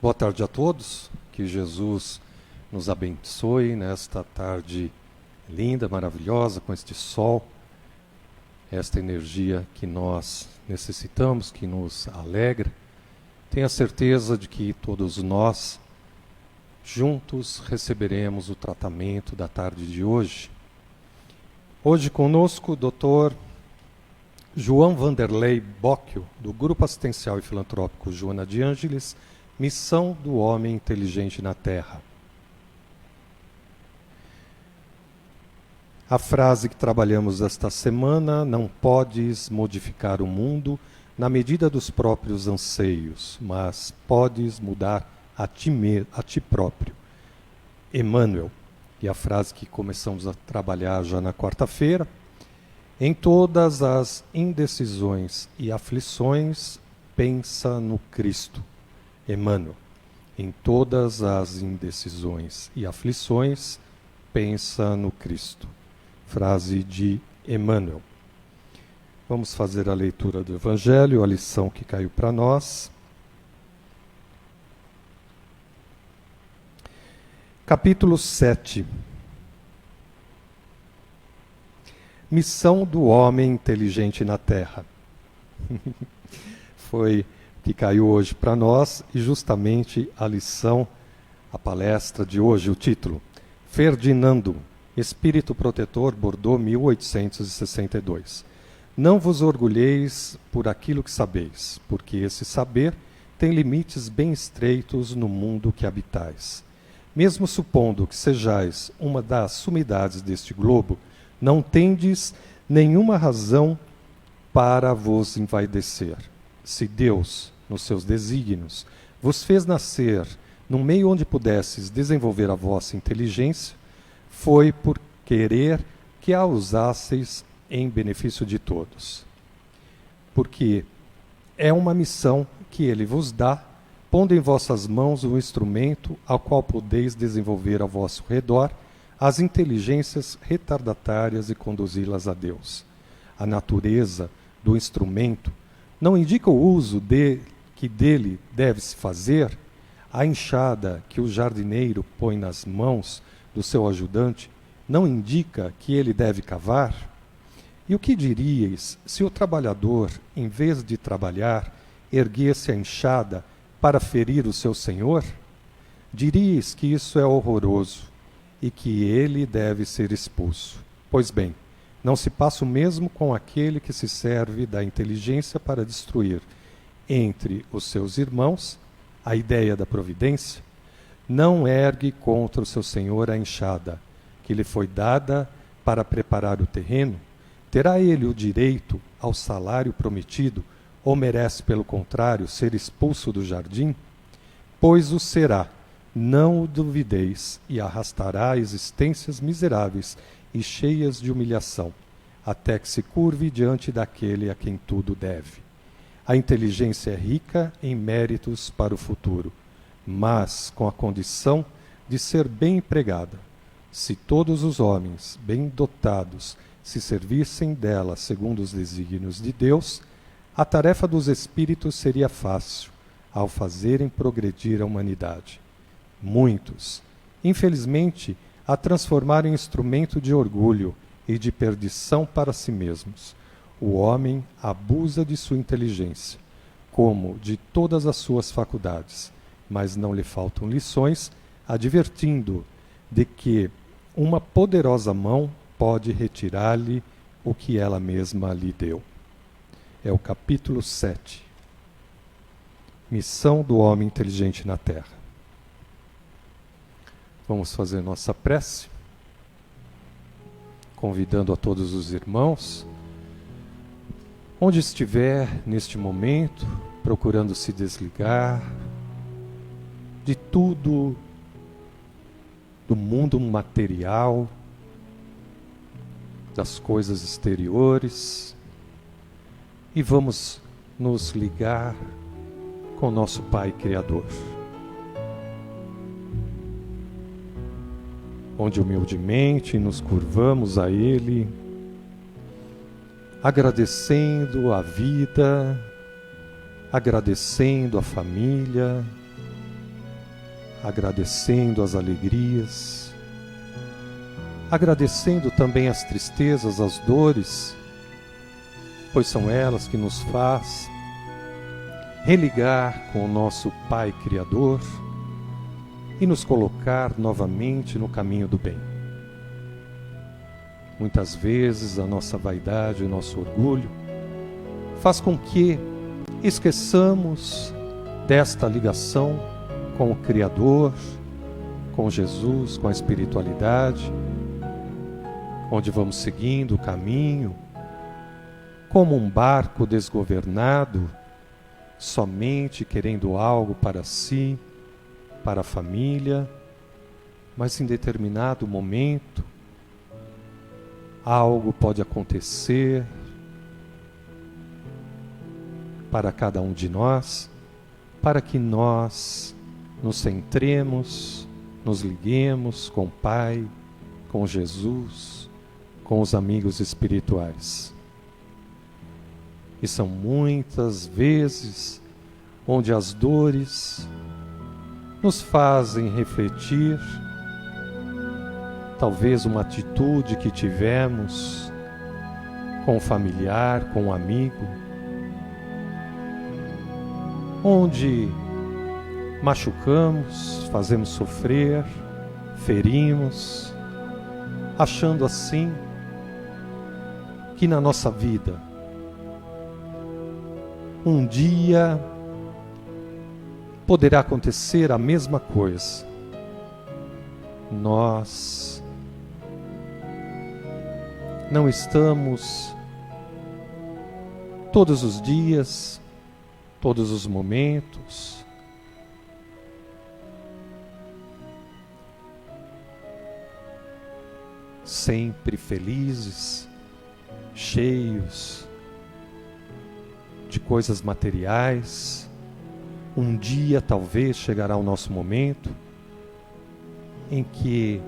Boa tarde a todos, que Jesus nos abençoe nesta tarde linda, maravilhosa, com este sol, esta energia que nós necessitamos, que nos alegra. Tenha certeza de que todos nós, juntos, receberemos o tratamento da tarde de hoje. Hoje conosco o Dr. João Vanderlei Bocchio, do Grupo Assistencial e Filantrópico Joana de Ângeles, Missão do Homem Inteligente na Terra. A frase que trabalhamos esta semana: não podes modificar o mundo na medida dos próprios anseios, mas podes mudar a ti próprio. Emmanuel. E a frase que começamos a trabalhar já na quarta-feira: em todas as indecisões e aflições, pensa no Cristo. Emmanuel. Em todas as indecisões e aflições, pensa no Cristo. Frase de Emmanuel. Vamos fazer a leitura do Evangelho, a lição que caiu para nós. Capítulo 7. Missão do homem inteligente na Terra. Foi que caiu hoje para nós e justamente a lição, a palestra de hoje, o título: Ferdinando, Espírito Protetor, Bordeaux, 1862. Não vos orgulheis por aquilo que sabeis, porque esse saber tem limites bem estreitos no mundo que habitais. Mesmo supondo que sejais uma das sumidades deste globo, não tendes nenhuma razão para vos envaidecer. Se Deus, nos seus desígnios, vos fez nascer num meio onde pudesses desenvolver a vossa inteligência, foi por querer que a usasseis em benefício de todos. Porque é uma missão que Ele vos dá, pondo em vossas mãos um instrumento ao qual podeis desenvolver ao vosso redor as inteligências retardatárias e conduzi-las a Deus. A natureza do instrumento não indica o uso que dele deve-se fazer. A enxada que o jardineiro põe nas mãos do seu ajudante não indica que ele deve cavar? E o que diríeis se o trabalhador, em vez de trabalhar, erguesse a enxada para ferir o seu senhor? Diríeis que isso é horroroso e que ele deve ser expulso. Pois bem, não se passa o mesmo com aquele que se serve da inteligência para destruir entre os seus irmãos a ideia da providência? Não ergue contra o seu senhor a enxada, que lhe foi dada para preparar o terreno? Terá ele o direito ao salário prometido, ou merece, pelo contrário, ser expulso do jardim? Pois o será, não o duvideis, e arrastará existências miseráveis e cheias de humilhação, até que se curve diante daquele a quem tudo deve. A inteligência é rica em méritos para o futuro, mas com a condição de ser bem empregada. Se todos os homens bem dotados se servissem dela segundo os desígnios de Deus, a tarefa dos espíritos seria fácil, ao fazerem progredir a humanidade. Muitos, infelizmente, a transformaram em instrumento de orgulho e de perdição para si mesmos. O homem abusa de sua inteligência, como de todas as suas faculdades, mas não lhe faltam lições, advertindo de que uma poderosa mão pode retirar-lhe o que ela mesma lhe deu. É o capítulo 7. Missão do homem inteligente na Terra. Vamos fazer nossa prece, convidando a todos os irmãos, onde estiver neste momento, procurando se desligar de tudo do mundo material, das coisas exteriores, e vamos nos ligar com nosso Pai Criador, onde humildemente nos curvamos a Ele, agradecendo a vida, agradecendo a família, agradecendo as alegrias, agradecendo também as tristezas, as dores, pois são elas que nos faz religar com o nosso Pai Criador e nos colocar novamente no caminho do bem. Muitas vezes a nossa vaidade, o nosso orgulho faz com que esqueçamos desta ligação com o Criador, com Jesus, com a espiritualidade, onde vamos seguindo o caminho como um barco desgovernado, somente querendo algo para si, para a família, mas em determinado momento algo pode acontecer para cada um de nós, para que nós nos centremos, nos liguemos com o Pai, com Jesus, com os amigos espirituais. E são muitas vezes onde as dores nos fazem refletir, talvez uma atitude que tivemos com um familiar, com um amigo, onde machucamos, fazemos sofrer, ferimos, achando assim que na nossa vida um dia poderá acontecer a mesma coisa. Nós não estamos todos os dias, todos os momentos, sempre felizes, cheios de coisas materiais. Um dia talvez chegará o nosso momento em que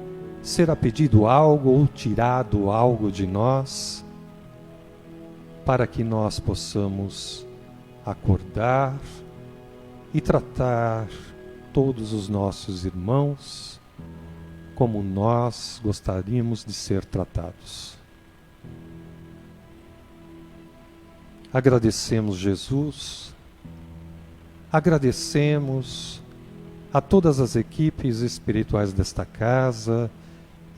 será pedido algo ou tirado algo de nós, para que nós possamos acordar e tratar todos os nossos irmãos como nós gostaríamos de ser tratados. Agradecemos Jesus, agradecemos a todas as equipes espirituais desta casa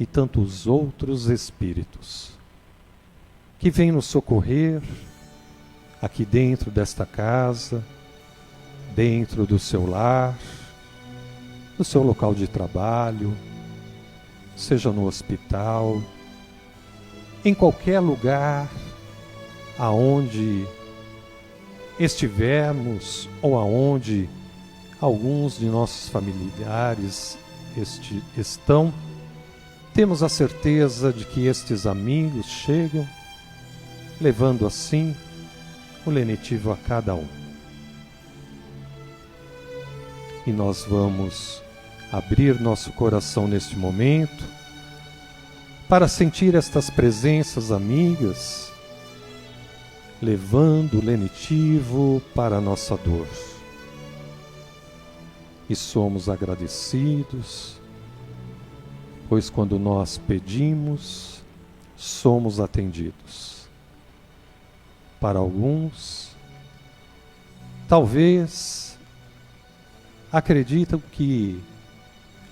e tantos outros espíritos que vêm nos socorrer aqui dentro desta casa, dentro do seu lar, no seu local de trabalho, seja no hospital, em qualquer lugar aonde estivermos ou aonde alguns de nossos familiares estão, temos a certeza de que estes amigos chegam, levando assim o lenitivo a cada um. E nós vamos abrir nosso coração neste momento para sentir estas presenças amigas, levando o lenitivo para a nossa dor. E somos agradecidos, pois quando nós pedimos, somos atendidos. Para alguns, talvez acreditam que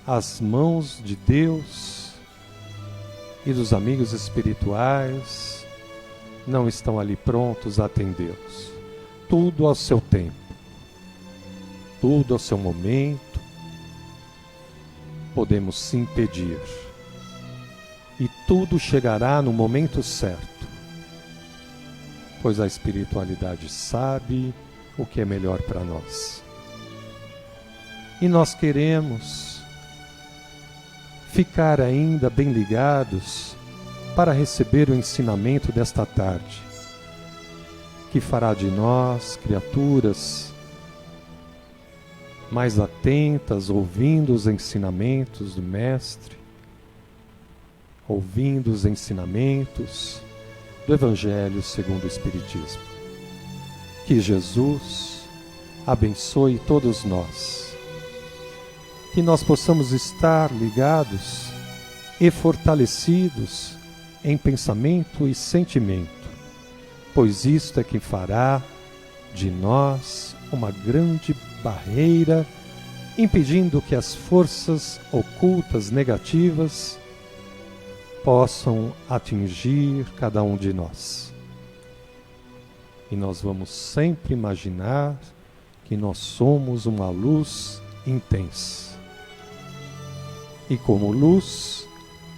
as mãos de Deus e dos amigos espirituais não estão ali prontos a atendê-los. Tudo ao seu tempo, tudo ao seu momento, podemos sim pedir. E tudo chegará no momento certo, pois a espiritualidade sabe o que é melhor para nós. E nós queremos ficar ainda bem ligados para receber o ensinamento desta tarde, que fará de nós criaturas mais atentas, ouvindo os ensinamentos do Mestre, ouvindo os ensinamentos do Evangelho segundo o Espiritismo. Que Jesus abençoe todos nós que nós possamos estar ligados e fortalecidos em pensamento e sentimento, pois isto é que fará de nós uma grande barreira, impedindo que as forças ocultas negativas possam atingir cada um de nós. E nós vamos sempre imaginar que nós somos uma luz intensa. E como luz,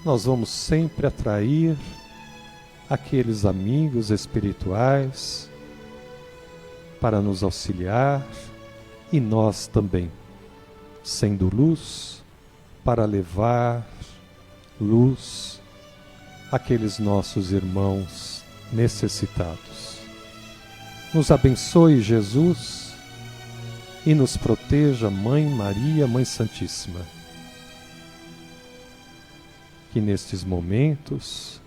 nós vamos sempre atrair aqueles amigos espirituais para nos auxiliar, e nós também, sendo luz, para levar luz àqueles nossos irmãos necessitados. Nos abençoe, Jesus, e nos proteja, Mãe Maria, Mãe Santíssima. Que nestes momentos,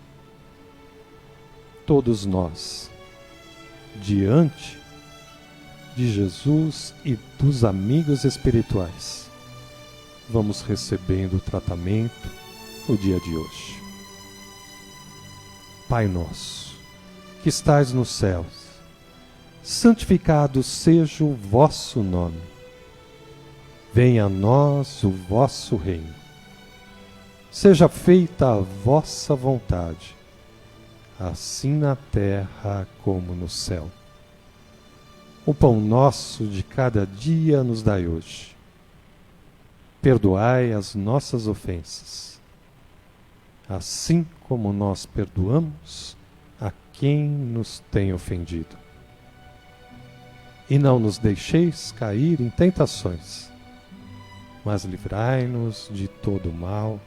todos nós, diante de Jesus e dos amigos espirituais, vamos recebendo o tratamento no dia de hoje. Pai nosso, que estais nos céus, santificado seja o vosso nome. Venha a nós o vosso reino. Seja feita a vossa vontade, assim na terra como no céu. O pão nosso de cada dia nos dai hoje. Perdoai as nossas ofensas, assim como nós perdoamos a quem nos tem ofendido. E não nos deixeis cair em tentações, mas livrai-nos de todo o mal,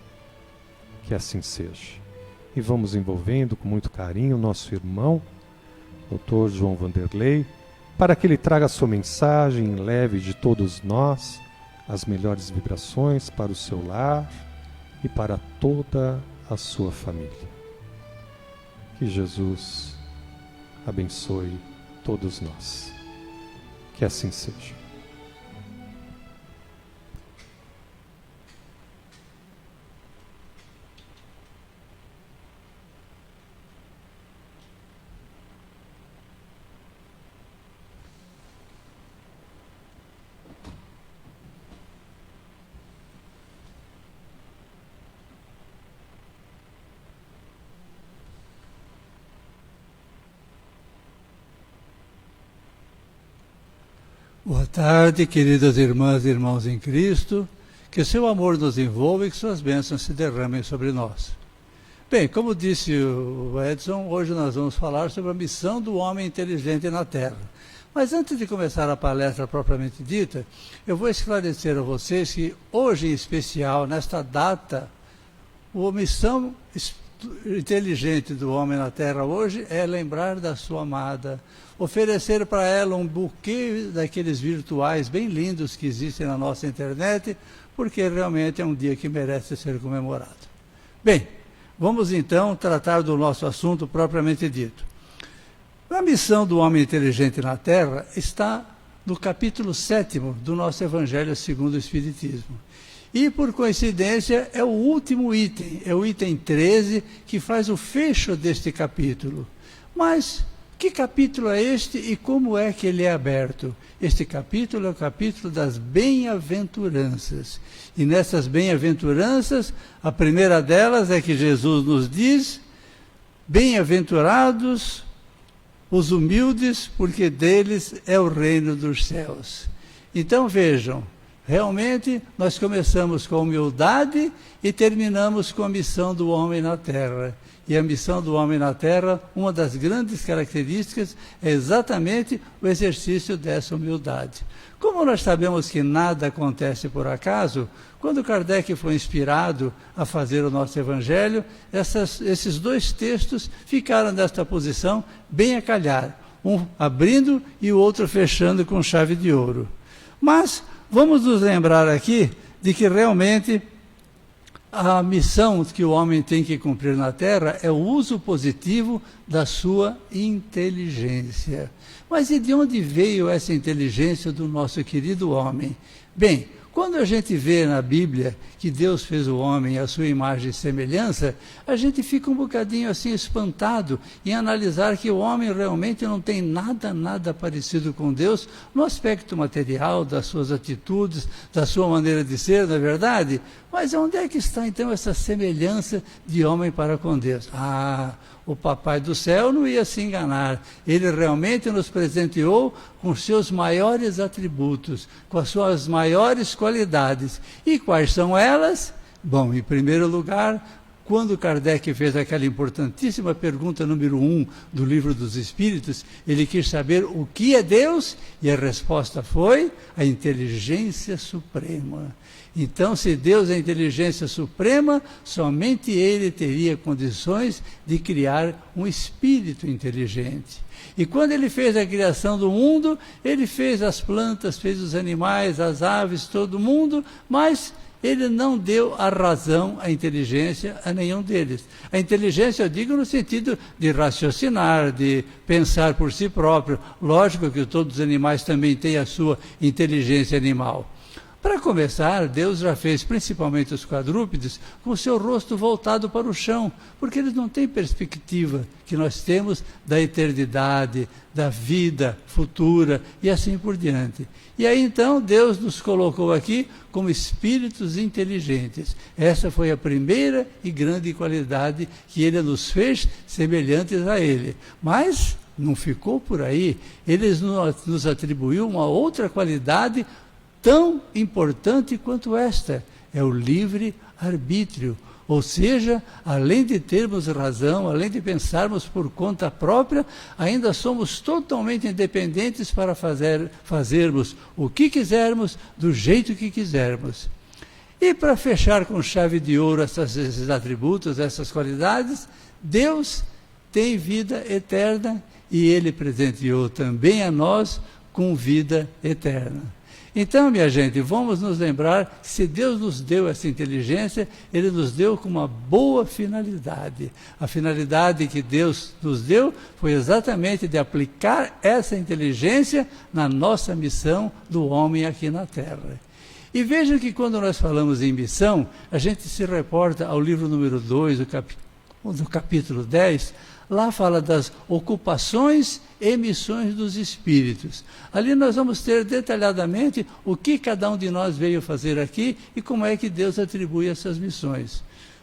que assim seja. E vamos envolvendo com muito carinho o nosso irmão, Dr. João Vanderlei, para que ele traga a sua mensagem e leve de todos nós as melhores vibrações para o seu lar e para toda a sua família. Que Jesus abençoe todos nós. Que assim seja. Boa tarde, queridas irmãs e irmãos em Cristo, que seu amor nos envolva e que suas bênçãos se derramem sobre nós. Bem, como disse o Edson, hoje nós vamos falar sobre a missão do homem inteligente na Terra. Mas antes de começar a palestra propriamente dita, eu vou esclarecer a vocês que hoje em especial, nesta data, a missão inteligente do homem na Terra hoje é lembrar da sua amada, oferecer para ela um buquê daqueles virtuais bem lindos que existem na nossa internet, porque realmente é um dia que merece ser comemorado. Bem, vamos então tratar do nosso assunto propriamente dito. A missão do homem inteligente na Terra está no capítulo 7º do nosso Evangelho segundo o Espiritismo. E, por coincidência, é o último item, é o item 13, que faz o fecho deste capítulo. Mas que capítulo é este e como é que ele é aberto? Este capítulo é o capítulo das bem-aventuranças. E nessas bem-aventuranças, a primeira delas é que Jesus nos diz: bem-aventurados os humildes, porque deles é o reino dos céus. Então vejam, realmente nós começamos com humildade e terminamos com a missão do homem na Terra. E a missão do homem na Terra, uma das grandes características é exatamente o exercício dessa humildade. Como nós sabemos que nada acontece por acaso, quando Kardec foi inspirado a fazer o nosso Evangelho, esses dois textos ficaram nesta posição bem a calhar, um abrindo e o outro fechando com chave de ouro. Mas vamos nos lembrar aqui de que realmente a missão que o homem tem que cumprir na Terra é o uso positivo da sua inteligência. Mas e de onde veio essa inteligência do nosso querido homem? Bem, quando a gente vê na Bíblia que Deus fez o homem à sua imagem e semelhança, a gente fica um bocadinho assim espantado em analisar que o homem realmente não tem nada parecido com Deus no aspecto material, das suas atitudes, da sua maneira de ser, não é verdade? Mas onde é que está então essa semelhança de homem para com Deus? O Papai do Céu não ia se enganar. Ele realmente nos presenteou com seus maiores atributos, com as suas maiores qualidades. E quais são elas? Bom, em primeiro lugar, quando Kardec fez aquela importantíssima pergunta número 1 do Livro dos Espíritos, ele quis saber o que é Deus, e a resposta foi a inteligência suprema. Então, se Deus é a inteligência suprema, somente Ele teria condições de criar um espírito inteligente. E quando Ele fez a criação do mundo, Ele fez as plantas, fez os animais, as aves, todo mundo, mas Ele não deu a razão, a inteligência a nenhum deles. A inteligência, eu digo, no sentido de raciocinar, de pensar por si próprio. Lógico que todos os animais também têm a sua inteligência animal. Para começar, Deus já fez principalmente os quadrúpedes com o seu rosto voltado para o chão, porque eles não têm perspectiva que nós temos da eternidade, da vida futura e assim por diante. E aí então Deus nos colocou aqui como espíritos inteligentes. Essa foi a primeira e grande qualidade que Ele nos fez semelhantes a Ele. Mas não ficou por aí. Ele nos atribuiu uma outra qualidade tão importante quanto esta, é o livre-arbítrio. Ou seja, além de termos razão, além de pensarmos por conta própria, ainda somos totalmente independentes para fazermos o que quisermos, do jeito que quisermos. E para fechar com chave de ouro esses atributos, essas qualidades, Deus tem vida eterna e Ele presenteou também a nós com vida eterna. Então, minha gente, vamos nos lembrar que se Deus nos deu essa inteligência, Ele nos deu com uma boa finalidade. A finalidade que Deus nos deu foi exatamente de aplicar essa inteligência na nossa missão do homem aqui na Terra. E vejam que quando nós falamos em missão, a gente se reporta ao livro número 2, do capítulo 10, lá fala das ocupações e missões dos espíritos. Ali nós vamos ter detalhadamente o que cada um de nós veio fazer aqui e como é que Deus atribui essas missões.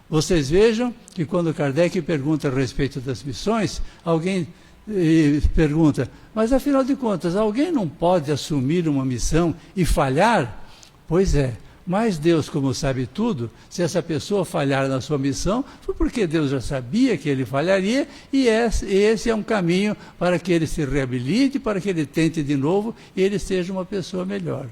Vocês vejam que quando Kardec pergunta a respeito das missões, alguém pergunta, mas afinal de contas, alguém não pode assumir uma missão e falhar? Pois é. Mas Deus, como sabe tudo, se essa pessoa falhar na sua missão, foi porque Deus já sabia que ele falharia, e esse é um caminho para que ele se reabilite, para que ele tente de novo e ele seja uma pessoa melhor.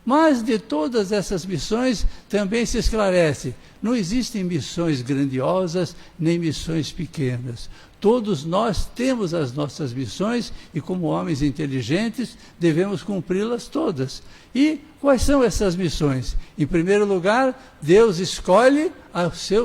Mas de todas essas missões também se esclarece, não existem missões grandiosas nem missões pequenas. Todos nós temos as nossas missões e, como homens inteligentes, devemos cumpri-las todas. E quais são essas missões? Em primeiro lugar, Deus escolhe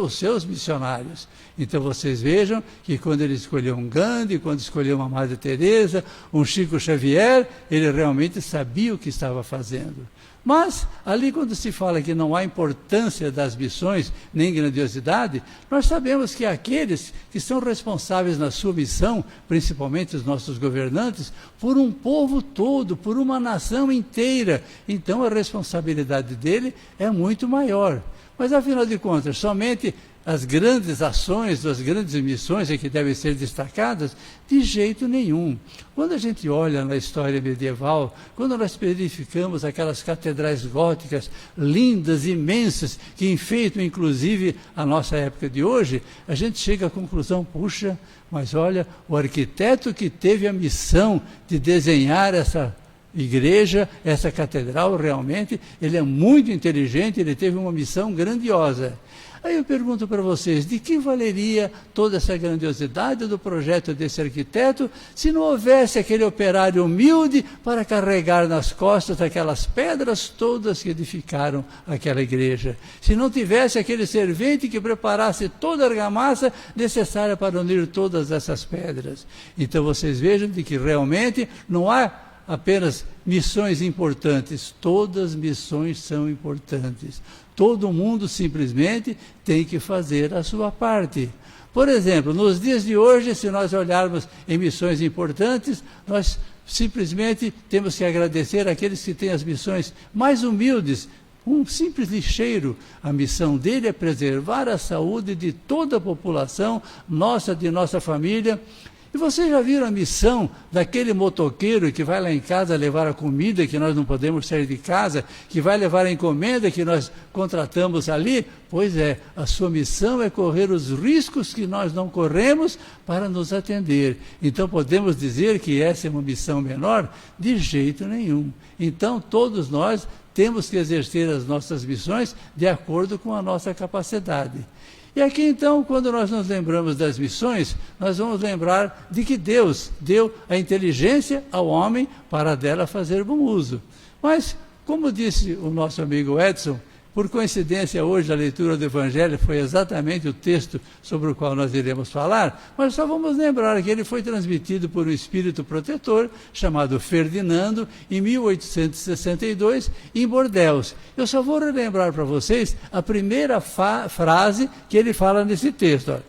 os seus missionários. Então vocês vejam que quando ele escolheu um Gandhi, quando escolheu uma Madre Teresa, um Chico Xavier, ele realmente sabia o que estava fazendo. Mas, ali quando se fala que não há importância das missões, nem grandiosidade, nós sabemos que aqueles que são responsáveis na sua missão, principalmente os nossos governantes, por um povo todo, por uma nação inteira, então a responsabilidade dele é muito maior. Mas, afinal de contas, somente as grandes ações, as grandes missões é que devem ser destacadas? De jeito nenhum. Quando a gente olha na história medieval, quando nós verificamos aquelas catedrais góticas lindas, imensas, que enfeitam inclusive a nossa época de hoje, a gente chega à conclusão, puxa, mas olha, o arquiteto que teve a missão de desenhar essa igreja, essa catedral, realmente, ele é muito inteligente, ele teve uma missão grandiosa. Aí eu pergunto para vocês, de que valeria toda essa grandiosidade do projeto desse arquiteto se não houvesse aquele operário humilde para carregar nas costas aquelas pedras todas que edificaram aquela igreja? Se não tivesse aquele servente que preparasse toda a argamassa necessária para unir todas essas pedras? Então vocês vejam de que realmente não há apenas missões importantes. Todas missões são importantes. Todo mundo simplesmente tem que fazer a sua parte. Por exemplo, nos dias de hoje, se nós olharmos em missões importantes, nós simplesmente temos que agradecer àqueles que têm as missões mais humildes. Um simples lixeiro, a missão dele é preservar a saúde de toda a população, nossa, de nossa família. E vocês já viram a missão daquele motoqueiro que vai lá em casa levar a comida, que nós não podemos sair de casa, que vai levar a encomenda que nós contratamos ali? Pois é, a sua missão é correr os riscos que nós não corremos para nos atender. Então podemos dizer que essa é uma missão menor? De jeito nenhum. Então todos nós temos que exercer as nossas missões de acordo com a nossa capacidade. E aqui então, quando nós nos lembramos das missões, nós vamos lembrar de que Deus deu a inteligência ao homem para dela fazer bom uso. Mas, como disse o nosso amigo Edson, por coincidência hoje a leitura do Evangelho foi exatamente o texto sobre o qual nós iremos falar, mas só vamos lembrar que ele foi transmitido por um espírito protetor chamado Ferdinando em 1862 em Bordeaux. Eu só vou relembrar para vocês a primeira frase que ele fala nesse texto. Olha,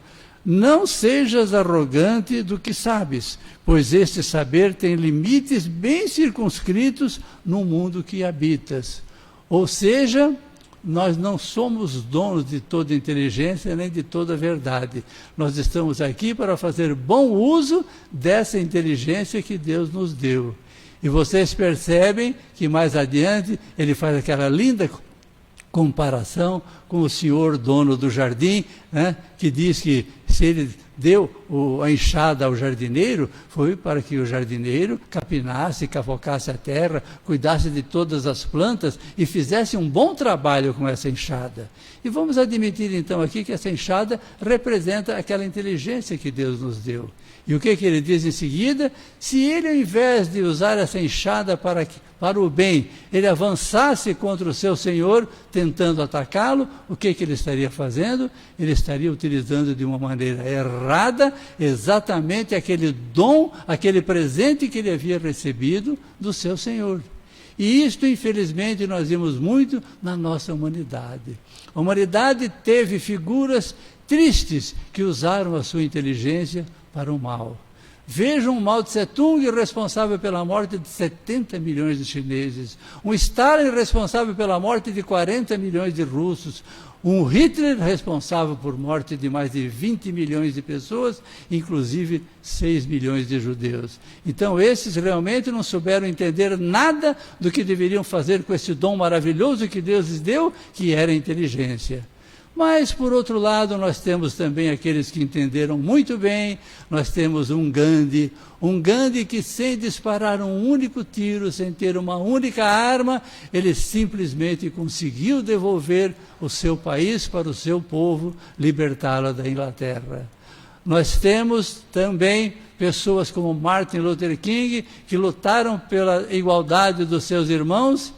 não sejas arrogante do que sabes, pois este saber tem limites bem circunscritos no mundo que habitas. Ou seja, nós não somos donos de toda inteligência nem de toda verdade. Nós estamos aqui para fazer bom uso dessa inteligência que Deus nos deu. E vocês percebem que mais adiante ele faz aquela linda comparação com o senhor dono do jardim, né, que diz que se ele deu a enxada ao jardineiro, foi para que o jardineiro capinasse, cavocasse a terra, cuidasse de todas as plantas e fizesse um bom trabalho com essa enxada. E vamos admitir então aqui que essa enxada representa aquela inteligência que Deus nos deu. E o que ele diz em seguida? Se ele, ao invés de usar essa enxada para o bem, ele avançasse contra o seu senhor, tentando atacá-lo, o que ele estaria fazendo? Ele estaria utilizando de uma maneira errada exatamente aquele dom, aquele presente que ele havia recebido do seu senhor. E isto, infelizmente, nós vimos muito na nossa humanidade. A humanidade teve figuras tristes que usaram a sua inteligência para o mal. Vejam o Mao Tse-tung, responsável pela morte de 70 milhões de chineses. Um Stalin responsável pela morte de 40 milhões de russos. Um Hitler responsável por morte de mais de 20 milhões de pessoas, inclusive 6 milhões de judeus. Então esses realmente não souberam entender nada do que deveriam fazer com esse dom maravilhoso que Deus lhes deu, que era a inteligência. Mas, por outro lado, nós temos também aqueles que entenderam muito bem. Nós temos um Gandhi que, sem disparar um único tiro, sem ter uma única arma, ele simplesmente conseguiu devolver o seu país para o seu povo, libertá-lo da Inglaterra. Nós temos também pessoas como Martin Luther King, que lutaram pela igualdade dos seus irmãos,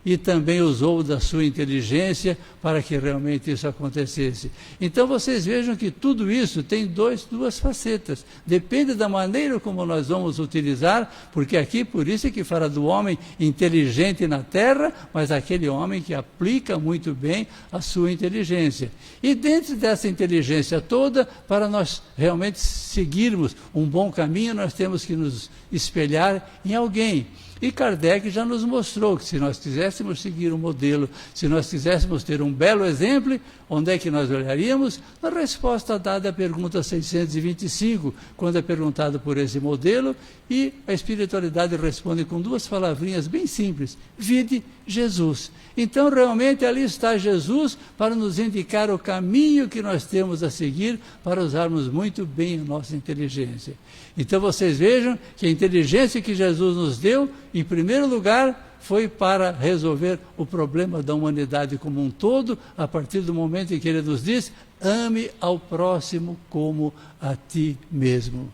e também usou da sua inteligência para que realmente isso acontecesse. Então vocês vejam que tudo isso tem duas facetas. Depende da maneira como nós vamos utilizar, porque aqui por isso é que fala do homem inteligente na terra, mas aquele homem que aplica muito bem a sua inteligência. E dentro dessa inteligência toda, para nós realmente seguirmos um bom caminho, nós temos que nos espelhar em alguém. E Kardec já nos mostrou que se nós quiséssemos seguir um modelo, se nós quiséssemos ter um belo exemplo, onde é que nós olharíamos? Na resposta dada à pergunta 625, quando é perguntado por esse modelo, e a espiritualidade responde com duas palavrinhas bem simples: vide Jesus. Então, realmente, ali está Jesus para nos indicar o caminho que nós temos a seguir para usarmos muito bem a nossa inteligência. Então, vocês vejam que a inteligência que Jesus nos deu, em primeiro lugar, foi para resolver o problema da humanidade como um todo, a partir do momento em que ele nos diz: ame ao próximo como a ti mesmo.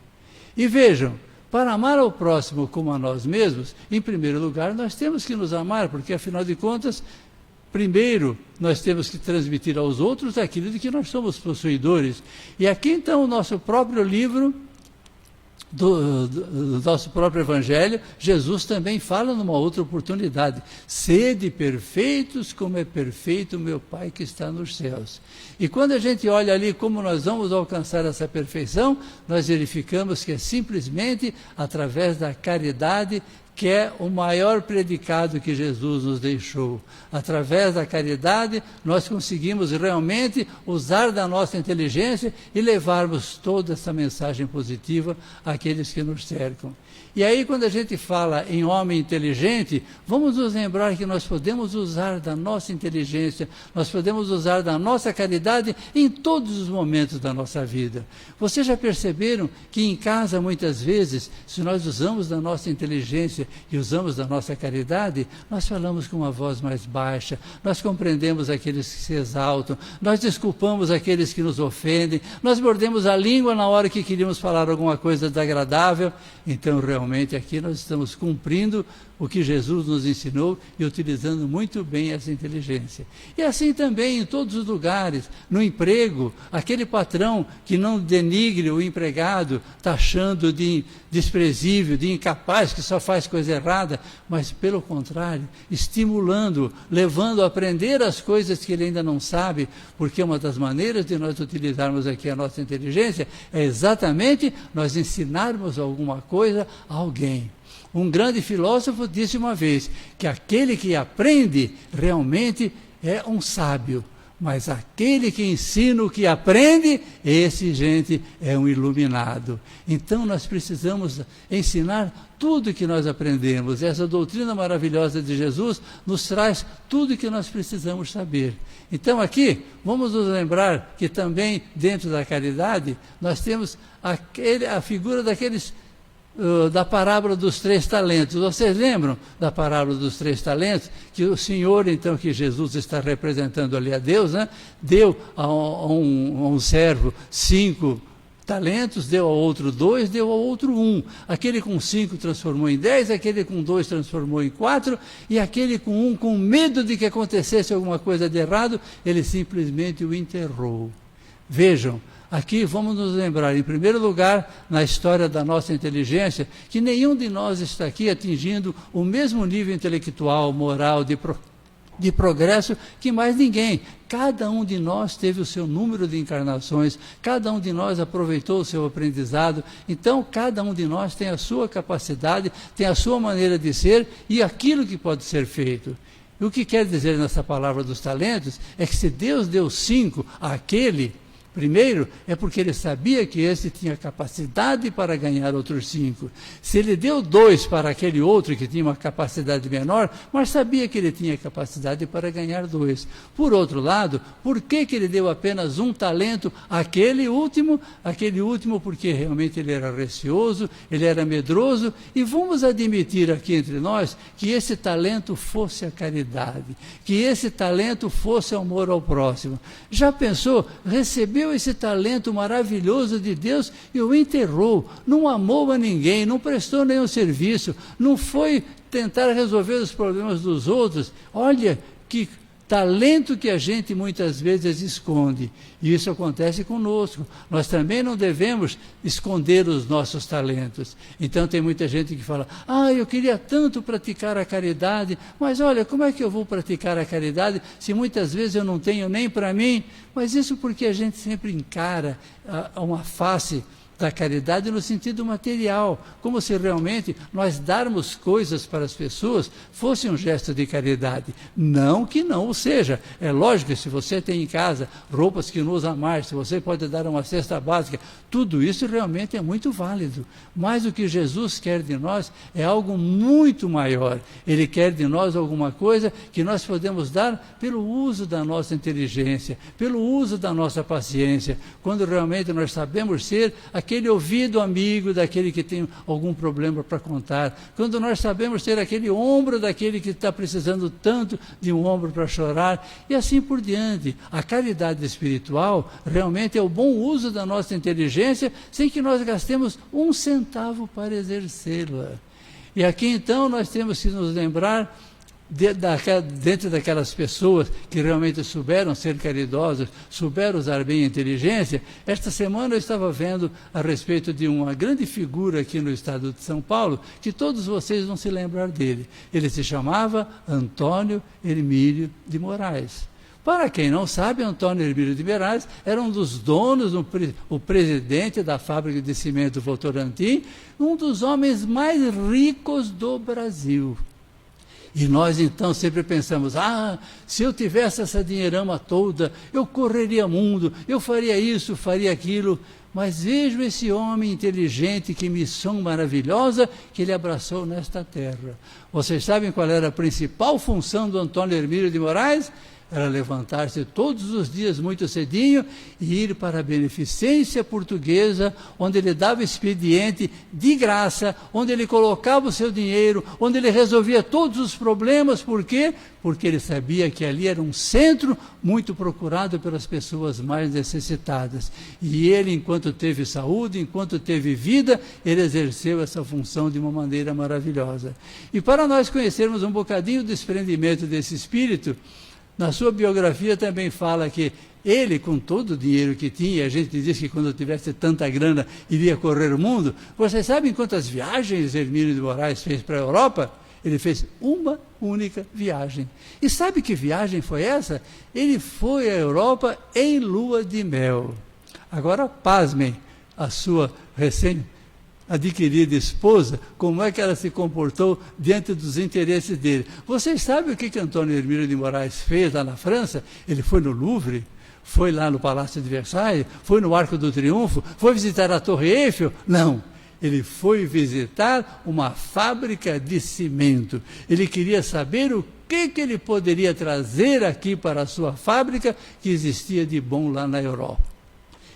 E vejam, para amar ao próximo como a nós mesmos, em primeiro lugar, nós temos que nos amar, porque, afinal de contas, primeiro, nós temos que transmitir aos outros aquilo de que nós somos possuidores. E aqui, então, o nosso próprio livro do nosso próprio Evangelho, Jesus também fala numa outra oportunidade: sede perfeitos como é perfeito o meu Pai que está nos céus. E quando a gente olha ali como nós vamos alcançar essa perfeição, nós verificamos que é simplesmente através da caridade, que é o maior predicado que Jesus nos deixou. Através da caridade, nós conseguimos realmente usar da nossa inteligência e levarmos toda essa mensagem positiva àqueles que nos cercam. E aí, quando a gente fala em homem inteligente, vamos nos lembrar que nós podemos usar da nossa inteligência, nós podemos usar da nossa caridade em todos os momentos da nossa vida. Vocês já perceberam que em casa, muitas vezes, se nós usamos da nossa inteligência e usamos da nossa caridade, nós falamos com uma voz mais baixa, nós compreendemos aqueles que se exaltam, nós desculpamos aqueles que nos ofendem, nós mordemos a língua na hora que queríamos falar alguma coisa desagradável. Então, realmente, aqui nós estamos cumprindo o que Jesus nos ensinou e utilizando muito bem essa inteligência. E assim também em todos os lugares, no emprego, aquele patrão que não denigre o empregado, taxando de desprezível, de incapaz, que só faz coisa errada, mas pelo contrário, estimulando, levando a aprender as coisas que ele ainda não sabe, porque uma das maneiras de nós utilizarmos aqui a nossa inteligência é exatamente nós ensinarmos alguma coisa a alguém. Um grande filósofo disse uma vez que aquele que aprende realmente é um sábio, mas aquele que ensina o que aprende, esse, gente, é um iluminado. Então nós precisamos ensinar tudo que nós aprendemos. Essa doutrina maravilhosa de Jesus nos traz tudo que nós precisamos saber. Então aqui, vamos nos lembrar que também dentro da caridade, nós temos a figura daqueles da parábola dos 3 talentos. Vocês lembram da parábola dos 3 talentos? Que o Senhor, então, que Jesus está representando ali a Deus, né, deu a um servo 5 talentos, deu ao outro 2, deu ao outro 1. Aquele com 5 transformou em 10, aquele com 2 transformou em 4, e aquele com 1, com medo de que acontecesse alguma coisa de errado, ele simplesmente o enterrou. Vejam, aqui vamos nos lembrar, em primeiro lugar, na história da nossa inteligência, que nenhum de nós está aqui atingindo o mesmo nível intelectual, moral, de progresso que mais ninguém. Cada um de nós teve o seu número de encarnações, cada um de nós aproveitou o seu aprendizado, então cada um de nós tem a sua capacidade, tem a sua maneira de ser e aquilo que pode ser feito. E o que quer dizer nessa palavra dos talentos é que se Deus deu 5 àquele, primeiro, é porque ele sabia que esse tinha capacidade para ganhar outros 5. Se ele deu 2 para aquele outro que tinha uma capacidade menor, mas sabia que ele tinha capacidade para ganhar 2. Por outro lado, por que ele deu apenas 1 talento àquele último? Aquele último porque realmente ele era receoso, ele era medroso, e vamos admitir aqui entre nós que esse talento fosse a caridade, que esse talento fosse o amor ao próximo. Já pensou? Recebeu esse talento maravilhoso de Deus e o enterrou, não amou a ninguém, não prestou nenhum serviço, não foi tentar resolver os problemas dos outros. Olha que talento que a gente muitas vezes esconde, e isso acontece conosco. Nós também não devemos esconder os nossos talentos. Então tem muita gente que fala: eu queria tanto praticar a caridade, mas olha, como é que eu vou praticar a caridade se muitas vezes eu não tenho nem para mim? Mas isso porque a gente sempre encara uma face da caridade no sentido material, como se realmente nós darmos coisas para as pessoas fosse um gesto de caridade. Não que não o seja. É lógico que se você tem em casa roupas que não usa mais, se você pode dar uma cesta básica, tudo isso realmente é muito válido. Mas o que Jesus quer de nós é algo muito maior. Ele quer de nós alguma coisa que nós podemos dar pelo uso da nossa inteligência, pelo uso da nossa paciência, quando realmente nós sabemos ser aquele ouvido amigo daquele que tem algum problema para contar, quando nós sabemos ter aquele ombro daquele que está precisando tanto de um ombro para chorar, e assim por diante. A caridade espiritual realmente é o bom uso da nossa inteligência, sem que nós gastemos 1 centavo para exercê-la. E aqui então nós temos que nos lembrar dentro daquelas pessoas que realmente souberam ser caridosas, souberam usar bem a inteligência. Esta semana eu estava vendo a respeito de uma grande figura aqui no estado de São Paulo, que todos vocês vão se lembrar dele. Ele se chamava Antônio Hermílio de Moraes. Para quem não sabe, Antônio Hermílio de Moraes era um dos donos, o presidente da fábrica de cimento Votorantim, um dos homens mais ricos do Brasil. E nós então sempre pensamos, se eu tivesse essa dinheirama toda, eu correria mundo, eu faria isso, faria aquilo. Mas vejo esse homem inteligente, que missão maravilhosa que ele abraçou nesta terra. Vocês sabem qual era a principal função do Antônio Hermílio de Moraes? Era levantar-se todos os dias muito cedinho e ir para a Beneficência Portuguesa, onde ele dava expediente de graça, onde ele colocava o seu dinheiro, onde ele resolvia todos os problemas. Por quê? Porque ele sabia que ali era um centro muito procurado pelas pessoas mais necessitadas. E ele, enquanto teve saúde, enquanto teve vida, ele exerceu essa função de uma maneira maravilhosa. E para nós conhecermos um bocadinho do desprendimento desse espírito, na sua biografia também fala que ele, com todo o dinheiro que tinha, a gente diz que quando tivesse tanta grana iria correr o mundo. Vocês sabem quantas viagens Hermílio de Moraes fez para a Europa? Ele fez uma única viagem. E sabe que viagem foi essa? Ele foi à Europa em lua de mel. Agora, pasmem, a sua recém-adquirida esposa, como é que ela se comportou diante dos interesses dele. Vocês sabem o que Antônio Hermílio de Moraes fez lá na França? Ele foi no Louvre, foi lá no Palácio de Versailles, foi no Arco do Triunfo, foi visitar a Torre Eiffel? Não. Ele foi visitar uma fábrica de cimento. Ele queria saber o que ele poderia trazer aqui para a sua fábrica, que existia de bom lá na Europa.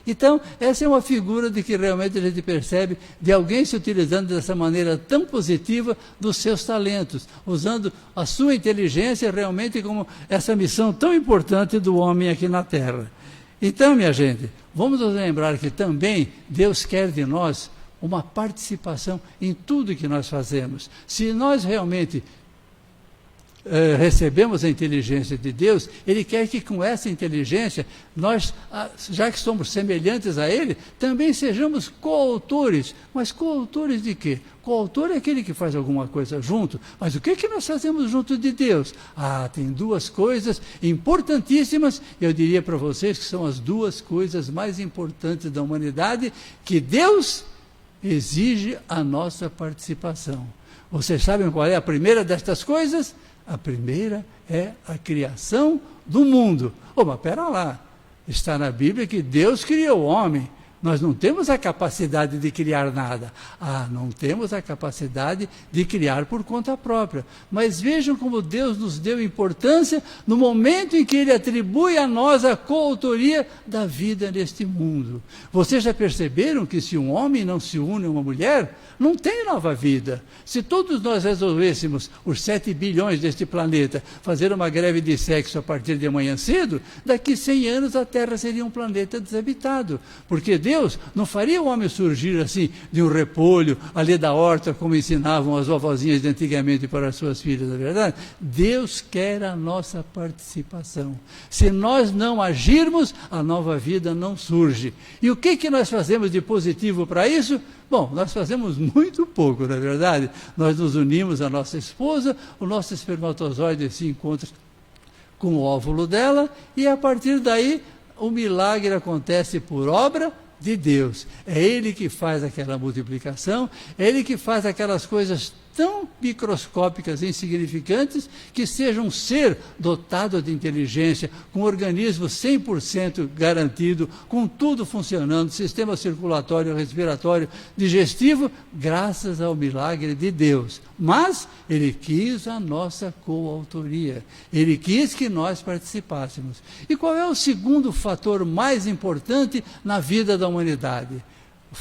Então, essa é uma figura de que realmente a gente percebe de alguém se utilizando dessa maneira tão positiva dos seus talentos, usando a sua inteligência realmente como essa missão tão importante do homem aqui na Terra. Então, minha gente, vamos nos lembrar que também Deus quer de nós uma participação em tudo que nós fazemos. Se nós realmente recebemos a inteligência de Deus, Ele quer que com essa inteligência, nós, já que somos semelhantes a Ele, também sejamos coautores. Mas coautores de quê? Coautor é aquele que faz alguma coisa junto. Mas o que nós fazemos junto de Deus? Tem duas coisas importantíssimas, eu diria para vocês que são as duas coisas mais importantes da humanidade, que Deus exige a nossa participação. Vocês sabem qual é a primeira destas coisas? A primeira é a criação do mundo. Mas espera lá, está na Bíblia que Deus criou o homem. Nós não temos a capacidade de criar nada. Não temos a capacidade de criar por conta própria. Mas vejam como Deus nos deu importância no momento em que Ele atribui a nós a coautoria da vida neste mundo. Vocês já perceberam que se um homem não se une a uma mulher, não tem nova vida. Se todos nós resolvêssemos, os 7 bilhões deste planeta, fazer uma greve de sexo a partir de amanhã cedo, daqui 100 anos a Terra seria um planeta desabitado. Porque Deus não faria o homem surgir assim, de um repolho, ali da horta, como ensinavam as vovozinhas de antigamente para as suas filhas, não é verdade? Deus quer a nossa participação. Se nós não agirmos, a nova vida não surge. E o que nós fazemos de positivo para isso? Bom, nós fazemos muito pouco, não é verdade? Nós nos unimos à nossa esposa, o nosso espermatozoide se encontra com o óvulo dela, e a partir daí o milagre acontece por obra de Deus. É Ele que faz aquela multiplicação, é Ele que faz aquelas coisas tão microscópicas e insignificantes, que seja um ser dotado de inteligência, com um organismo 100% garantido, com tudo funcionando, sistema circulatório, respiratório, digestivo, graças ao milagre de Deus. Mas Ele quis a nossa coautoria, Ele quis que nós participássemos. E qual é o segundo fator mais importante na vida da humanidade?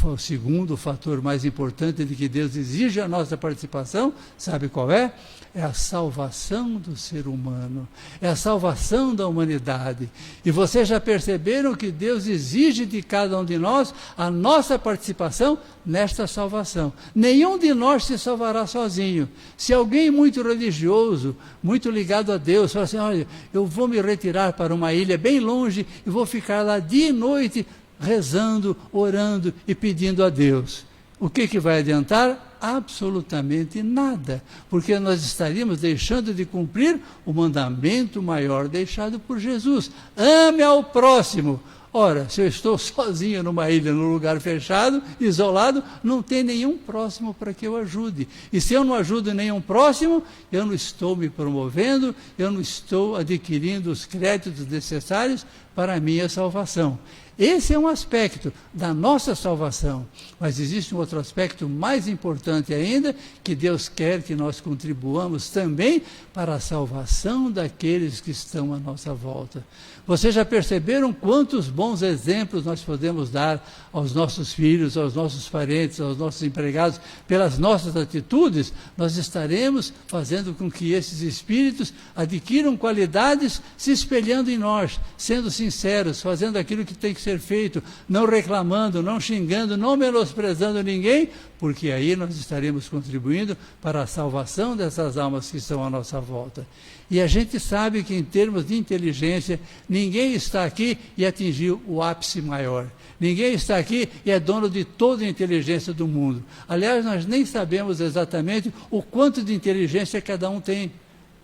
O segundo fator mais importante de que Deus exige a nossa participação, sabe qual é? É a salvação do ser humano, é a salvação da humanidade. E vocês já perceberam que Deus exige de cada um de nós a nossa participação nesta salvação. Nenhum de nós se salvará sozinho. Se alguém muito religioso, muito ligado a Deus, fala assim, olha, eu vou me retirar para uma ilha bem longe e vou ficar lá dia e noite rezando, orando e pedindo a Deus. O que vai adiantar? Absolutamente nada, porque nós estaríamos deixando de cumprir o mandamento maior deixado por Jesus. Ame ao próximo. Ora, se eu estou sozinho numa ilha, num lugar fechado, isolado, não tem nenhum próximo para que eu ajude. E se eu não ajudo nenhum próximo, eu não estou me promovendo, eu não estou adquirindo os créditos necessários para a minha salvação. Esse é um aspecto da nossa salvação, mas existe um outro aspecto mais importante ainda, que Deus quer que nós contribuamos também para a salvação daqueles que estão à nossa volta. Vocês já perceberam quantos bons exemplos nós podemos dar aos nossos filhos, aos nossos parentes, aos nossos empregados, pelas nossas atitudes? Nós estaremos fazendo com que esses espíritos adquiram qualidades se espelhando em nós, sendo sinceros, fazendo aquilo que tem que ser feito, não reclamando, não xingando, não menosprezando ninguém, porque aí nós estaremos contribuindo para a salvação dessas almas que estão à nossa volta. E a gente sabe que em termos de inteligência, ninguém está aqui e atingiu o ápice maior. Ninguém está aqui e é dono de toda a inteligência do mundo. Aliás, nós nem sabemos exatamente o quanto de inteligência cada um tem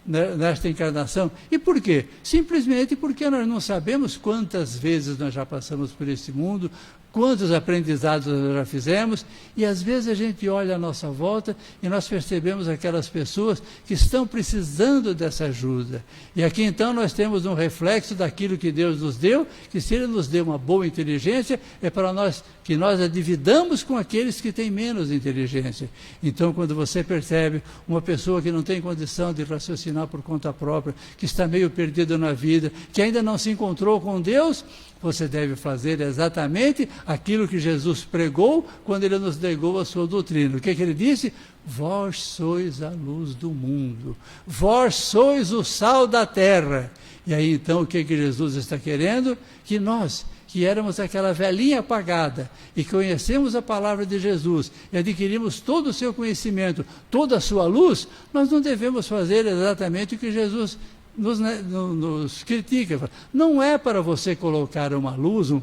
nesta encarnação. E por quê? Simplesmente porque nós não sabemos quantas vezes nós já passamos por esse mundo, quantos aprendizados nós já fizemos, e às vezes a gente olha à nossa volta e nós percebemos aquelas pessoas que estão precisando dessa ajuda. E aqui então nós temos um reflexo daquilo que Deus nos deu, que se Ele nos deu uma boa inteligência, é para nós que nós a dividamos com aqueles que têm menos inteligência. Então, quando você percebe uma pessoa que não tem condição de raciocinar por conta própria, que está meio perdido na vida, que ainda não se encontrou com Deus, você deve fazer exatamente aquilo que Jesus pregou quando Ele nos legou a sua doutrina. O que Ele disse? Vós sois a luz do mundo, vós sois o sal da terra. E aí então o que Jesus está querendo? Que nós, que éramos aquela velhinha apagada e conhecemos a palavra de Jesus e adquirimos todo o seu conhecimento, toda a sua luz, nós não devemos fazer exatamente o que Jesus nos critica. Não é para você colocar uma luz, um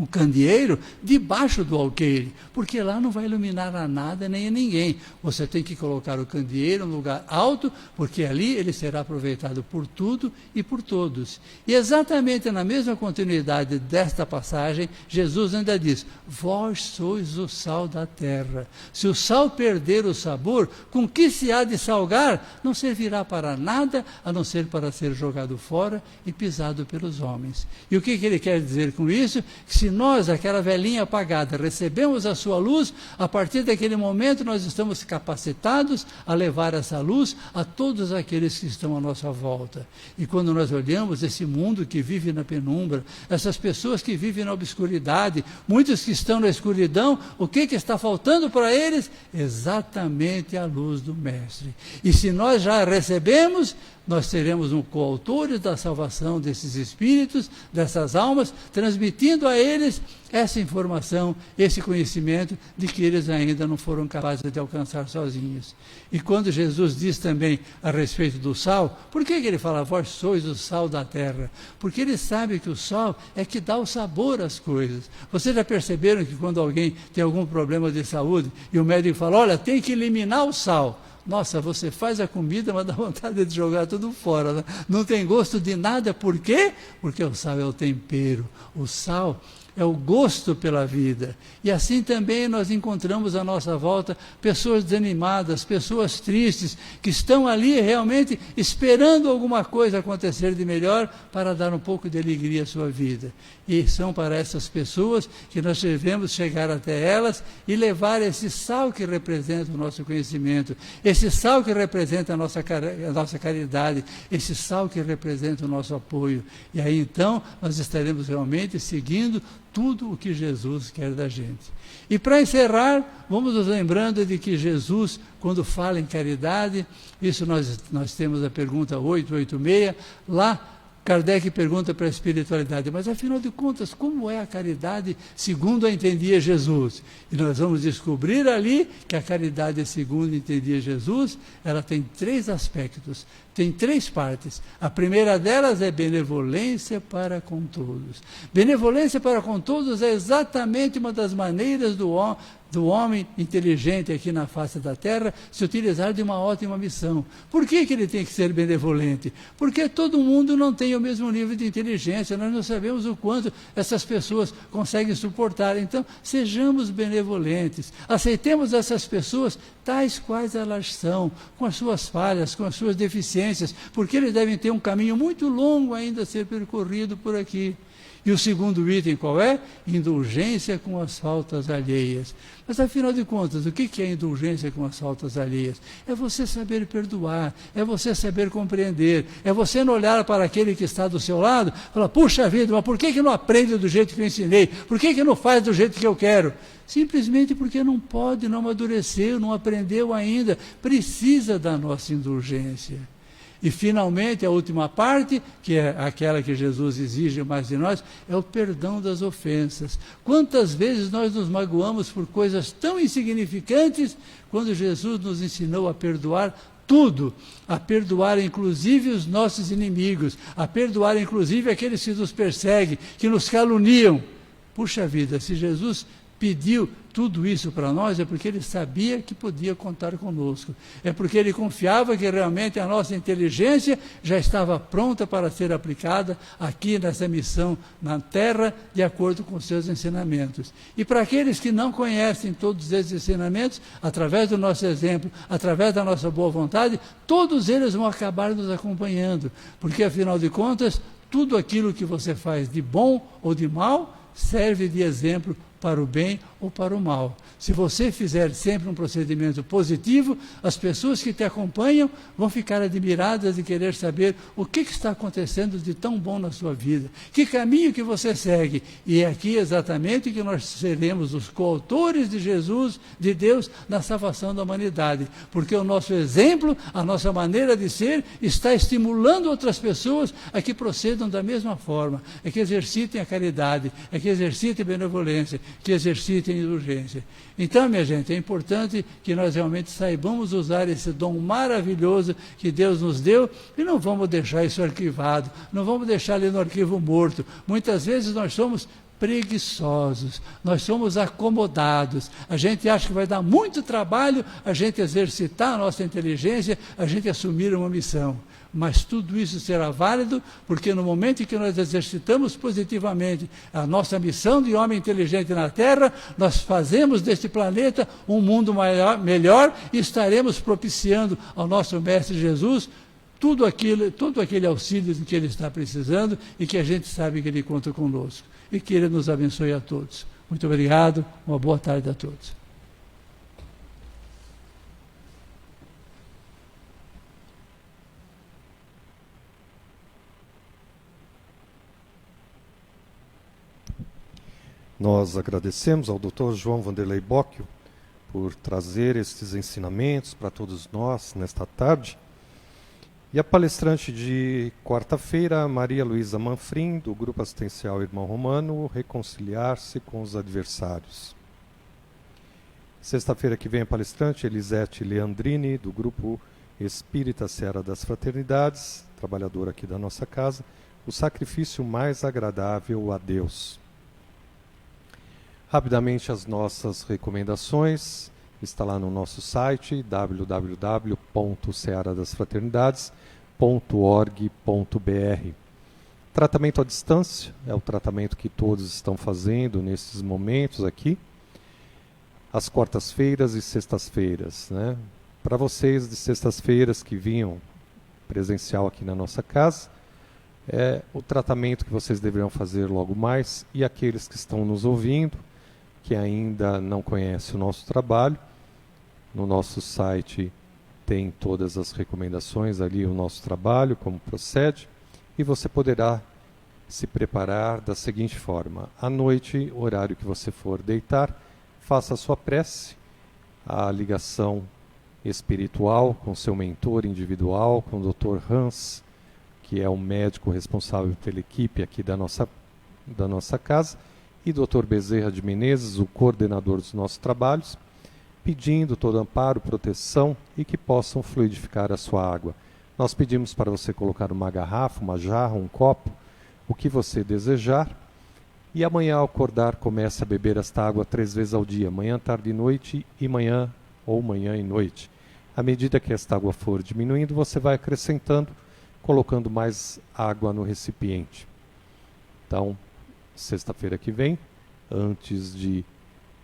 candeeiro debaixo do alqueire, porque lá não vai iluminar a nada nem a ninguém. Você tem que colocar o candeeiro em um lugar alto, porque ali ele será aproveitado por tudo e por todos. E exatamente na mesma continuidade desta passagem, Jesus ainda diz, vós sois o sal da terra. Se o sal perder o sabor, com que se há de salgar? Não servirá para nada, a não ser para ser jogado fora e pisado pelos homens. E o que ele quer dizer com isso? Que se nós, aquela velhinha apagada, recebemos a sua luz, a partir daquele momento nós estamos capacitados a levar essa luz a todos aqueles que estão à nossa volta. E quando nós olhamos esse mundo que vive na penumbra, essas pessoas que vivem na obscuridade, muitos que estão na escuridão, o que está faltando para eles? Exatamente a luz do Mestre. E se nós já a recebemos, nós seremos um coautores da salvação desses espíritos, dessas almas, transmitindo a eles essa informação, esse conhecimento de que eles ainda não foram capazes de alcançar sozinhos. E quando Jesus diz também a respeito do sal, por que ele fala, vós sois o sal da terra? Porque ele sabe que o sal é que dá o sabor às coisas. Vocês já perceberam que quando alguém tem algum problema de saúde e o médico fala, olha, tem que eliminar o sal. Nossa, você faz a comida, mas dá vontade de jogar tudo fora. Né? Não tem gosto de nada. Por quê? Porque o sal é o tempero. O sal é o gosto pela vida. E assim também nós encontramos à nossa volta pessoas desanimadas, pessoas tristes, que estão ali realmente esperando alguma coisa acontecer de melhor para dar um pouco de alegria à sua vida. E são para essas pessoas que nós devemos chegar até elas e levar esse sal que representa o nosso conhecimento, esse sal que representa a nossa caridade, esse sal que representa o nosso apoio. E aí então nós estaremos realmente seguindo tudo o que Jesus quer da gente. E para encerrar, vamos nos lembrando de que Jesus, quando fala em caridade, isso nós temos a pergunta 886, lá Kardec pergunta para a espiritualidade, mas afinal de contas, como é a caridade segundo a entendia Jesus? E nós vamos descobrir ali que a caridade segundo entendia Jesus, ela tem 3 aspectos, tem 3 partes. A primeira delas é benevolência para com todos. Benevolência para com todos é exatamente uma das maneiras do homem inteligente aqui na face da Terra se utilizar de uma ótima missão. Por que ele tem que ser benevolente? Porque todo mundo não tem o mesmo nível de inteligência, nós não sabemos o quanto essas pessoas conseguem suportar. Então, sejamos benevolentes, aceitemos essas pessoas tais quais elas são, com as suas falhas, com as suas deficiências, porque eles devem ter um caminho muito longo ainda a ser percorrido por aqui. E o segundo item qual é? Indulgência com as faltas alheias. Mas afinal de contas, o que é indulgência com as faltas alheias? É você saber perdoar, é você saber compreender, é você não olhar para aquele que está do seu lado e falar, puxa vida, mas por que não aprende do jeito que eu ensinei? Por que não faz do jeito que eu quero? Simplesmente porque não pode, não amadureceu, não aprendeu ainda, precisa da nossa indulgência. E, finalmente, a última parte, que é aquela que Jesus exige mais de nós, é o perdão das ofensas. Quantas vezes nós nos magoamos por coisas tão insignificantes, quando Jesus nos ensinou a perdoar tudo, a perdoar inclusive os nossos inimigos, a perdoar inclusive aqueles que nos perseguem, que nos caluniam. Puxa vida, se Jesus pediu tudo isso para nós, é porque ele sabia que podia contar conosco. É porque ele confiava que realmente a nossa inteligência já estava pronta para ser aplicada aqui nessa missão na Terra, de acordo com os seus ensinamentos. E para aqueles que não conhecem todos esses ensinamentos, através do nosso exemplo, através da nossa boa vontade, todos eles vão acabar nos acompanhando. Porque, afinal de contas, tudo aquilo que você faz de bom ou de mal serve de exemplo para o bem ou para o mal. Se você fizer sempre um procedimento positivo, as pessoas que te acompanham vão ficar admiradas e querer saber o que está acontecendo de tão bom na sua vida, que caminho que você segue. E é aqui exatamente que nós seremos os coautores de Jesus, de Deus, na salvação da humanidade, porque o nosso exemplo, a nossa maneira de ser, está estimulando outras pessoas a que procedam da mesma forma, é que exercitem a caridade, é que exercitem a benevolência, que exercitem a indulgência. Então, minha gente, é importante que nós realmente saibamos usar esse dom maravilhoso que Deus nos deu e não vamos deixar isso arquivado, não vamos deixar ele no arquivo morto. Muitas vezes nós somos preguiçosos, nós somos acomodados, a gente acha que vai dar muito trabalho a gente exercitar a nossa inteligência, a gente assumir uma missão. Mas tudo isso será válido, porque no momento em que nós exercitamos positivamente a nossa missão de homem inteligente na Terra, nós fazemos deste planeta um mundo melhor e estaremos propiciando ao nosso Mestre Jesus todo aquele auxílio de que Ele está precisando e que a gente sabe que Ele conta conosco. E que Ele nos abençoe a todos. Muito obrigado, uma boa tarde a todos. Nós agradecemos ao Dr. João Vanderlei Bocchio por trazer estes ensinamentos para todos nós nesta tarde. E a palestrante de quarta-feira, Maria Luísa Manfrim, do Grupo Assistencial Irmão Romano, Reconciliar-se com os Adversários. Sexta-feira que vem a palestrante Elisete Leandrini, do Grupo Espírita Seara das Fraternidades, trabalhadora aqui da nossa casa, o sacrifício mais agradável a Deus. Rapidamente as nossas recomendações, está lá no nosso site www.searadasfraternidades.org.br. Tratamento à distância é o tratamento que todos estão fazendo nesses momentos aqui, às quartas-feiras e sextas-feiras, né? Para vocês de sextas-feiras que vinham presencial aqui na nossa casa, é o tratamento que vocês deveriam fazer logo mais, e aqueles que estão nos ouvindo, que ainda não conhecem o nosso trabalho, no nosso site tem todas as recomendações ali, o nosso trabalho, como procede, e você poderá se preparar da seguinte forma: à noite, horário que você for deitar, faça a sua prece, a ligação espiritual com seu mentor individual, com o Dr. Hans, que é o médico responsável pela equipe aqui da nossa casa, e Dr. Bezerra de Menezes, o coordenador dos nossos trabalhos, pedindo todo amparo, proteção e que possam fluidificar a sua água. Nós pedimos para você colocar uma garrafa, uma jarra, um copo, o que você desejar, e amanhã ao acordar comece a beber esta água 3 vezes ao dia, manhã, tarde e noite, e manhã ou manhã e noite. À medida que esta água for diminuindo, você vai acrescentando, colocando mais água no recipiente. Então, sexta-feira que vem, antes de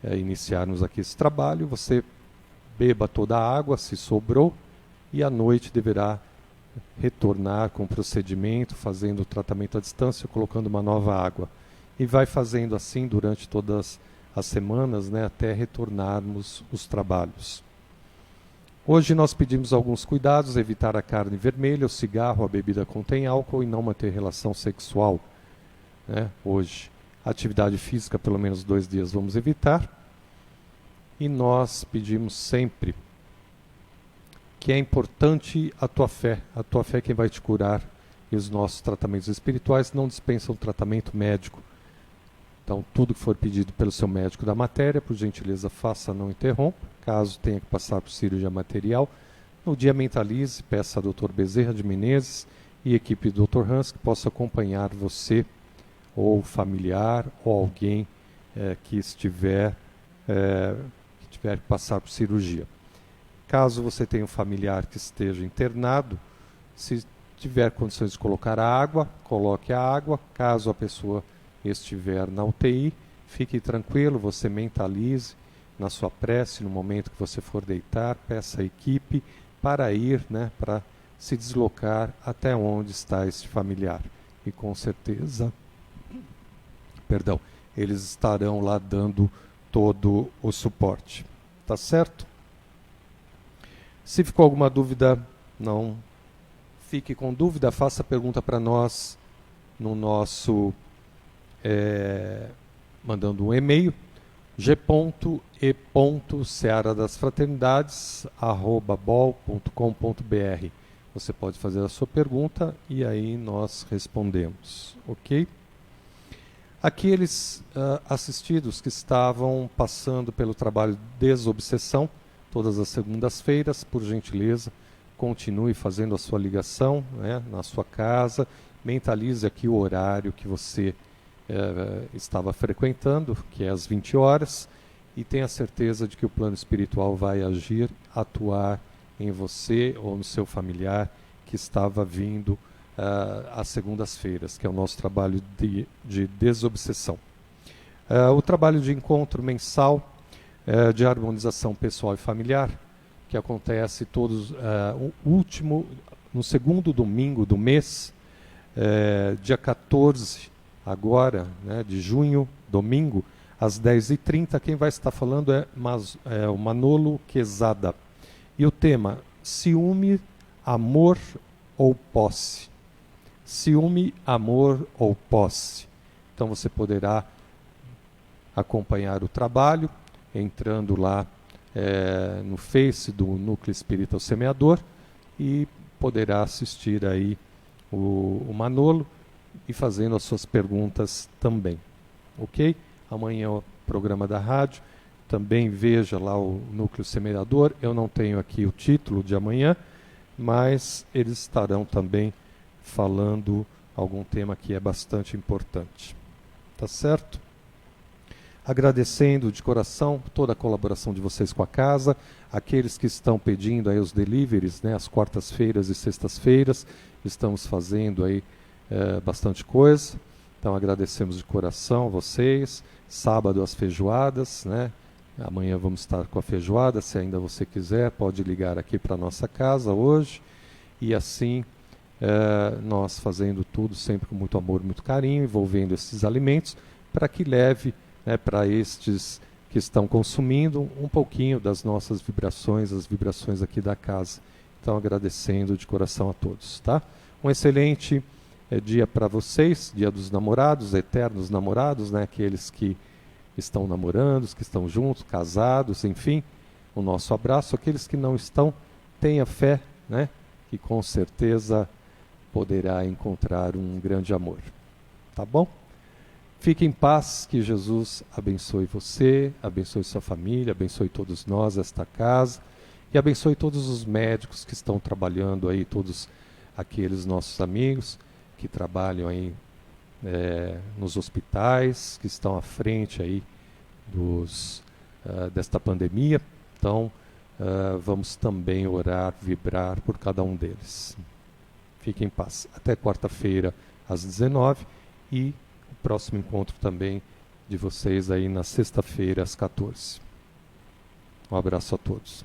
iniciarmos aqui esse trabalho, você beba toda a água, se sobrou, e à noite deverá retornar com o procedimento, fazendo o tratamento à distância, colocando uma nova água. E vai fazendo assim durante todas as semanas, né, até retornarmos os trabalhos. Hoje nós pedimos alguns cuidados: evitar a carne vermelha, o cigarro, a bebida contém álcool e não manter relação sexual. Né? Hoje, atividade física, pelo menos 2 dias vamos evitar. E nós pedimos sempre que é importante a tua fé é quem vai te curar, e os nossos tratamentos espirituais não dispensam tratamento médico. Então, tudo que for pedido pelo seu médico da matéria, por gentileza, faça, não interrompa. Caso tenha que passar por cirurgia material, no dia mentalize, peça a Dr. Bezerra de Menezes e equipe do Dr. Hans que possa acompanhar você, ou familiar, ou alguém que tiver que passar por cirurgia. Caso você tenha um familiar que esteja internado, se tiver condições de colocar a água, coloque a água. Caso a pessoa estiver na UTI, fique tranquilo, você mentalize na sua prece, no momento que você for deitar, peça a equipe para ir, né, para se deslocar até onde está este familiar. E com certeza, eles estarão lá dando todo o suporte. Tá certo? Se ficou alguma dúvida, não fique com dúvida, faça pergunta para nós no nosso mandando um e-mail g.e.searadasfraternidades@bol.com.br. Você pode fazer a sua pergunta e aí nós respondemos, ok? Aqueles assistidos que estavam passando pelo trabalho de desobsessão, todas as segundas-feiras, por gentileza, continue fazendo a sua ligação, né, na sua casa, mentalize aqui o horário que você estava frequentando, que é às 20 horas, e tenha certeza de que o plano espiritual vai agir, atuar em você ou no seu familiar que estava vindo às segundas-feiras, que é o nosso trabalho de desobsessão. O trabalho de encontro mensal de harmonização pessoal e familiar, que acontece no segundo domingo do mês, dia 14 agora, né, de junho, domingo, às 10h30. Quem vai estar falando é o Manolo Quezada. E o tema: ciúme, amor ou posse? Ciúme, amor ou posse? Então você poderá acompanhar o trabalho entrando lá no Face do Núcleo Espírita O Semeador, e poderá assistir aí o Manolo e fazendo as suas perguntas também, ok? Amanhã é o programa da rádio, também veja lá o Núcleo Semeador. Eu não tenho aqui o título de amanhã, mas eles estarão também falando algum tema que é bastante importante, tá certo? Agradecendo de coração toda a colaboração de vocês com a casa, aqueles que estão pedindo aí os deliveries, né, às quartas-feiras e sextas-feiras, estamos fazendo aí bastante coisa, então agradecemos de coração a vocês. Sábado as feijoadas, né? Amanhã vamos estar com a feijoada, se ainda você quiser, pode ligar aqui para a nossa casa hoje, e assim nós fazendo tudo sempre com muito amor, muito carinho, envolvendo esses alimentos, para que leve, né, para estes que estão consumindo um pouquinho das nossas vibrações, as vibrações aqui da casa. Então agradecendo de coração a todos, tá? Um excelente é dia para vocês, dia dos namorados, eternos namorados, né? Aqueles que estão namorando, que estão juntos, casados, enfim, o nosso abraço. Aqueles que não estão, tenha fé, né? Que com certeza poderá encontrar um grande amor. Tá bom? Fique em paz, que Jesus abençoe você, abençoe sua família, abençoe todos nós, esta casa, e abençoe todos os médicos que estão trabalhando aí, todos aqueles nossos amigos que trabalham aí nos hospitais, que estão à frente aí desta pandemia. Então, vamos também orar, vibrar por cada um deles. Fique em paz. Até quarta-feira, às 19h, e o próximo encontro também de vocês aí na sexta-feira, às 14h. Um abraço a todos.